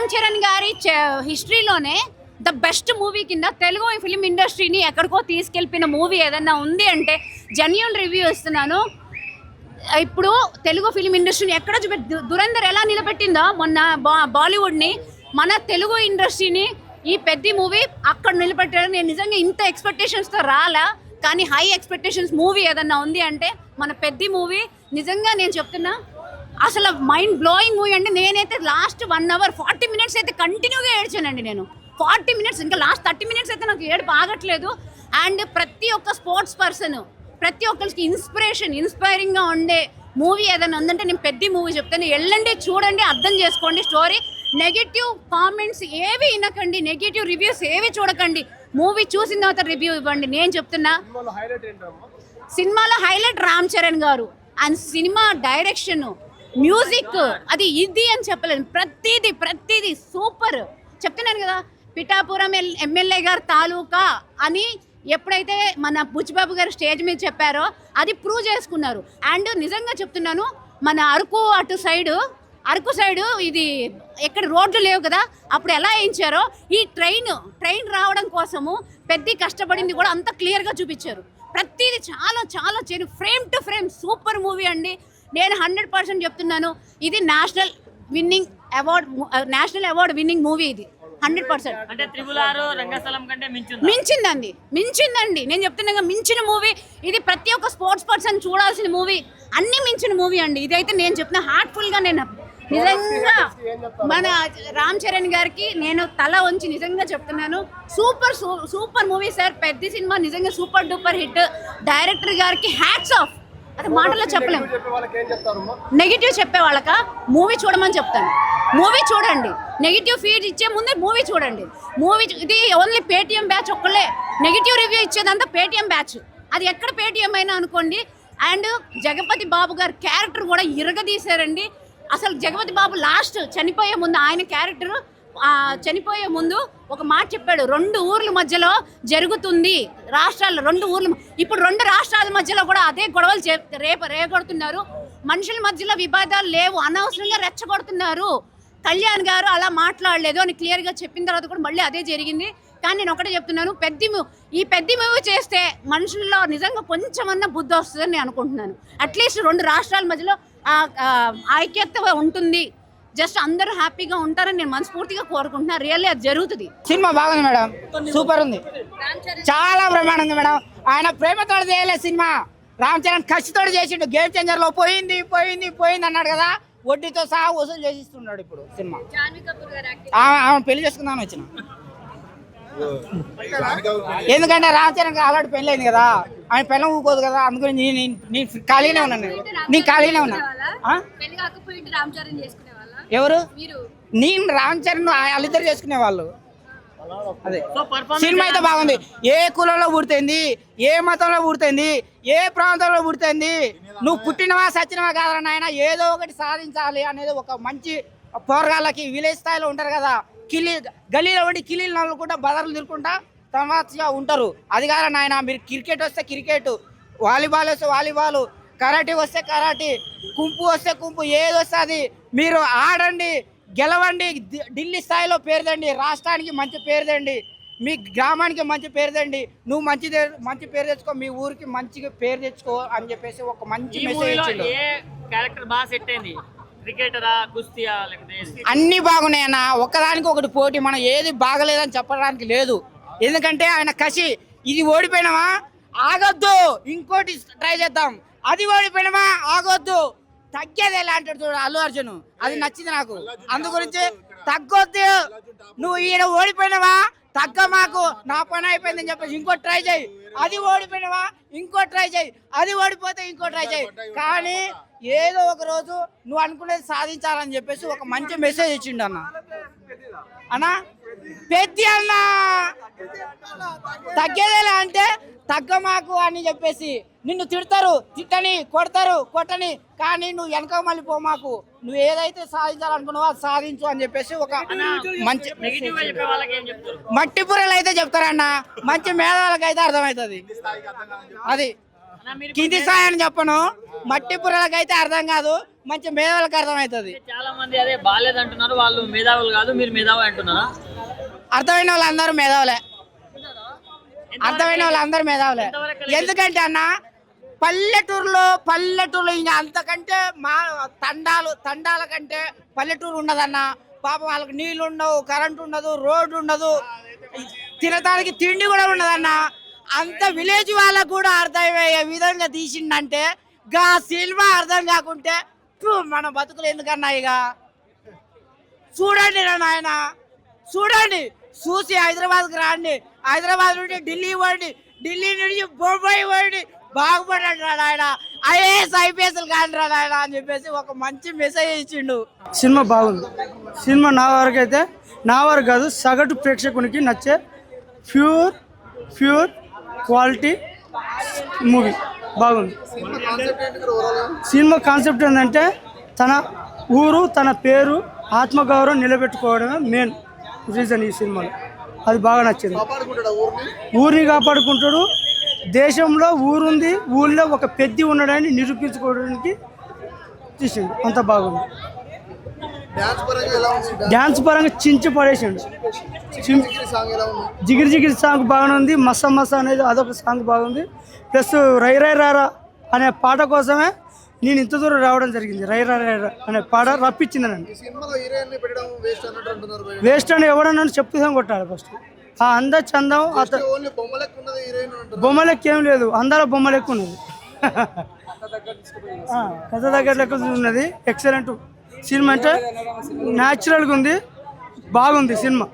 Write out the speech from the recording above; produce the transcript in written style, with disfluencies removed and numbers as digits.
రామ్ చరణ్ గారి హిస్టరీలోనే the best movie కింద Telugu film ఇండస్ట్రీని ఎక్కడికో తీసుకెళ్ళిపోయిన మూవీ ఏదన్నా ఉంది అంటే జెన్యూన్ రివ్యూ ఇస్తున్నాను. ఇప్పుడు తెలుగు ఫిలిం ఇండస్ట్రీని ఎక్కడ దురంధర్ ఎలా నిలబెట్టిందో మొన్న బాలీవుడ్ని, మన తెలుగు ఇండస్ట్రీని ఈ పెద్ద మూవీ అక్కడ నిలబెట్టారు. నేను నిజంగా ఇంత ఎక్స్పెక్టేషన్స్తో రాలా, కానీ హై ఎక్స్పెక్టేషన్స్ మూవీ ఏదన్నా ఉంది అంటే మన పెద్ద మూవీ. నిజంగా నేను చెప్తున్నా, అసలు మైండ్ బ్లోయింగ్ మూవీ అండి. నేనైతే లాస్ట్ 1 hour 40 minutes అయితే కంటిన్యూగా ఏడ్చానండి. నేను 40 minutes, ఇంకా లాస్ట్ 30 minutes అయితే నాకు ఏడుపు ఆగట్లేదు. అండ్ ప్రతి ఒక్క స్పోర్ట్స్ పర్సన్, ప్రతి ఒక్కరికి ఇన్స్పైరింగ్గా ఉండే మూవీ ఏదైనా ఉందంటే నేను పెద్ద మూవీ చెప్తాను. వెళ్ళండి, చూడండి, అర్థం చేసుకోండి స్టోరీ. నెగిటివ్ కామెంట్స్ ఏవి వినకండి, నెగిటివ్ రివ్యూస్ ఏవి చూడకండి. మూవీ చూసిన తర్వాత రివ్యూ ఇవ్వండి. నేను చెప్తున్నా, సినిమాలో హైలైట్ రామ్ చరణ్ గారు అండ్ సినిమా డైరెక్షన్, మ్యూజిక్, అది ఇది అని చెప్పలేదు. ప్రతిదీ సూపర్. చెప్తున్నాను కదా, పిఠాపురం ఎమ్మెల్యే గారు తాలూకా అని ఎప్పుడైతే మన బుచ్చిబాబు గారు స్టేజ్ మీద చెప్పారో అది ప్రూవ్ చేసుకున్నారు. అండ్ నిజంగా చెప్తున్నాను, మన అరకు సైడు ఇది ఎక్కడ రోడ్లు లేవు కదా, అప్పుడు ఎలా వేయించారో ఈ ట్రైన్ రావడం కోసము పెద్ద కష్టపడింది కూడా అంత క్లియర్గా చూపించారు. ప్రతిదీ చాలా frame to frame super movie అండి. నేను 100% చెప్తున్నాను, ఇది నేషనల్ అవార్డ్ విన్నింగ్ మూవీ. ఇది 100%. అంటే త్రిబుల్ ఆర్ రంగస్థలం కంటే మించిందండి. నేను చెప్తున్నా, మించిన మూవీ ఇది. ప్రతి ఒక్క స్పోర్ట్స్ పర్సన్ చూడాల్సిన మూవీ, అన్ని మించిన మూవీ అండి. ఇదైతే నేను చెప్తున్నా హార్ట్ఫుల్గా. నేను నిజంగా మన రామ్ చరణ్ గారికి నేను తల వంచి నిజంగా చెప్తున్నాను, సూపర్ మూవీ సార్. పెద్ద సినిమా నిజంగా సూపర్ డూపర్ హిట్. డైరెక్టర్ గారికి హ్యాట్స్ ఆఫ్. అది మాటల్లో చెప్పలేము. నెగిటివ్ చెప్పే వాళ్ళక మూవీ చూడమని చెప్తాను. మూవీ చూడండి, నెగిటివ్ ఫీడ్ ఇచ్చే ముందే మూవీ చూడండి. ఇది ఓన్లీ పేటిఎం బ్యాచ్ ఒక్కలే నెగిటివ్ రివ్యూ ఇచ్చేదంతా పేటిఎం బ్యాచ్. అది ఎక్కడ పేటిఎం అయినా అనుకోండి. అండ్ జగపతి బాబు గారి క్యారెక్టర్ కూడా ఇరగదీశారండి. అసలు జగపతి బాబు లాస్ట్ చనిపోయే ముందు, ఆయన క్యారెక్టర్ చనిపోయే ముందు ఒక మాట చెప్పాడు, 2 ఊర్ల మధ్యలో జరుగుతుంది, రాష్ట్రాల్లో 2 ఊర్లు. ఇప్పుడు 2 రాష్ట్రాల మధ్యలో కూడా అదే గొడవలు రేగొడుతున్నారు. మనుషుల మధ్యలో విభేదాలు లేవు, అనవసరంగా రెచ్చగొడుతున్నారు. కళ్యాణ్ గారు అలా మాట్లాడలేదు అని క్లియర్గా చెప్పిన తర్వాత కూడా మళ్ళీ అదే జరిగింది. కానీ నేను ఒకటే చెప్తున్నాను, ఈ పెద్ద మూవీ చేస్తే మనుషుల్లో నిజంగా కొంచెమన్నా బుద్ధి వస్తుందని నేను అనుకుంటున్నాను. అట్లీస్ట్ 2 రాష్ట్రాల మధ్యలో ఐక్యత ఉంటుంది, జస్ట్ అందరూ హ్యాపీగా ఉంటారని నేను మనస్ఫూర్తిగా కోరుకుంటున్నాను. రియల్లీ అది జరుగుతుంది. సినిమా బాగుంది మేడం, సూపర్ ఉంది, చాలా బ్రహ్మాండంగా మేడం. ఆయన ప్రేమతో చేయలే సినిమా, రామ్ చరణ్ కసితో చేసిండు. గేమ్ చేంజర్ లో పోయింది అన్నాడు కదా, వడ్డీతో సహా వసూలు చేసిస్తున్నాడు ఇప్పుడు సినిమా. ఆమె పెళ్లి చేసుకుందామని వచ్చిన, ఎందుకంటే రామ్ చరణ్ ఆల్రెడీ పెళ్లి అయింది కదా, ఆయన పెళ్ళం ఊకోదు కదా, అందుకని నేను ఖాళీనే ఉన్నాను. నేను ఖాళీనే ఉన్నా. ఎవరు? నేను రామ్ చరణ్ వాళ్ళిద్దరు చేసుకునే వాళ్ళు. అదే సినిమా అయితే బాగుంది. ఏ కులంలో పుడుతుంది, ఏ మతంలో పుడుతుంది, ఏ ప్రాంతంలో పుడుతుంది, నువ్వు పుట్టినవా సచ్చినవా కాదరా నాయన, ఏదో ఒకటి సాధించాలి అనేది ఒక మంచి పోరగాళ్ళకి విలేజ్ స్థాయిలో ఉంటారు కదా, గలీలో ఉండి కిలీలు నవ్వుకుంటా బదర్లు తిరుకుంటా తమాషగా ఉంటారు. అది కాదా నాయన, మీరు క్రికెట్ వస్తే క్రికెట్, వాలీబాల్ వస్తే వాలీబాల్, కరాటీ వస్తే కరాటీ, కుంపు వస్తే కుంపు, ఏది వస్తే అది మీరు ఆడండి, గెలవండి, ఢిల్లీ స్థాయిలో పేరుదండి, రాష్ట్రానికి మంచి పేరుదండి, మీ గ్రామానికి మంచి పేరుదండి, నువ్వు మంచి పేరు తెచ్చుకో, మీ ఊరికి మంచిగా పేరు తెచ్చుకో అని చెప్పేసి ఒక మంచి మెసేజ్. అన్ని బాగున్నాయన్న, ఒక్కదానికి ఒకటి పోటీ. మనం ఏది బాగలేదని చెప్పడానికి లేదు, ఎందుకంటే ఆయన కసి. ఇది ఓడిపోయినామా ఆగొద్దు, ఇంకోటి ట్రై చేద్దాం, అది ఓడిపోయినామా ఆగొద్దు, తగ్గేది ఎలా అంటాడు చూడు అల్లు అర్జున్, అది నచ్చింది నాకు. అందు గురించి తగ్గొద్దు, నువ్వు ఈయన ఓడిపోయినావా తగ్గ, మాకు నా పని అయిపోయిందని చెప్పేసి ఇంకో ట్రై చేయి, అది ఓడిపోయినావా ఇంకో ట్రై చేయి, అది ఓడిపోతే ఇంకో ట్రై చేయి, కానీ ఏదో ఒక రోజు నువ్వు అనుకునేది సాధించాలని చెప్పేసి ఒక మంచి మెసేజ్ ఇచ్చిండు అన్నా. పెద్ద అన్న తగ్గేదేలా అంటే తగ్గ మాకు అని చెప్పేసి నిన్ను తిడతారు, తిట్టని కొట్టని, కానీ నువ్వు వెనక మళ్ళీ పో, మాకు నువ్వు ఏదైతే సాధించాలనుకున్నావో అది సాధించు అని చెప్పేసి ఒక మంచి మట్టి పుర్రలు అయితే చెప్తారన్న, మంచి మేధావులకు అయితే అర్థమవుతుంది. అది కింది స్థాయి అని చెప్పను, మట్టి పుర్రలకైతే అర్థం కాదు, మంచి మేధావులకు అర్థమవుతుంది. చాలా మంది అదే బాగాలేదు అంటున్నారు, వాళ్ళు మేధావులు కాదు, మీరు మేధావి అంటున్నారా? అర్థమైన వాళ్ళందరూ మేధావులే, అర్థమైన వాళ్ళందరూ మేధావులే. ఎందుకంటే అన్న పల్లెటూరులో ఇంకా అంతకంటే మా తండాల కంటే పల్లెటూరు ఉండదన్న. పాపం వాళ్ళకి నీళ్ళు ఉండవు, కరెంట్ ఉండదు, రోడ్డు ఉండదు, తినడానికి తిండి కూడా ఉండదన్న. అంత విలేజ్ వాళ్ళకు కూడా అర్థమయ్యే విధంగా తీసిండంటే గా సినిమా అర్థం కాకుంటే మన బతుకులు ఎందుకన్నా. ఇక చూడండి నాయన, చూడండి, చూసి హైదరాబాద్కి రాండి, హైదరాబాద్ నుండి ఢిల్లీ పోండి, ఢిల్లీ నుంచి బొంబాయి పోండి, బాగుపడ్డాడు ఆయన, ఐఏఎస్ ఐపీఎస్లు కాని రాడాయన అని చెప్పేసి ఒక మంచి మెసేజ్ ఇచ్చిండు. సినిమా బాగుంది. సినిమా నా వరకు అయితే, నా వరకు కాదు సగటు ప్రేక్షకునికి నచ్చే ప్యూర్ క్వాలిటీ మూవీ బాగుంది. సినిమా కాన్సెప్ట్ ఏంటంటే తన ఊరు, తన పేరు, ఆత్మగౌరవం నిలబెట్టుకోవడమే మెయిన్ రీజన్ ఈ సినిమాలో. అది బాగా నచ్చింది. ఊరిని కాపాడుకుంటాడు, దేశంలో ఊరుంది, ఊళ్ళో ఒక పెద్ద ఉన్నాడని నిరూపించుకోవడానికి తీసిండు. అంత బాగుంది. డ్యాన్స్ పరంగా చించి పడేసిండు. జిగిరి జిగిరి సాంగ్ బాగానే ఉంది. మస్స మస్స అనేది అదొక సాంగ్ బాగుంది. ప్లస్ రై రై రారా అనే పాట కోసమే నేను ఇంత దూరం రావడం జరిగింది. రై రై రా అనే పాట రప్పించింది నన్ను. వేస్ట్ అని ఎవడన్నా చెప్తూ కొట్టాడు ఫస్ట్. ఆ చందం బొమ్మలెక్క ఏం లేదు, అందాల బొమ్మలెక్క ఉన్నది. కథ దగ్గర లెక్క ఉన్నది. ఎక్సలెంట్ సినిమా అంటే న్యాచురల్గా ఉంది, బాగుంది సినిమా.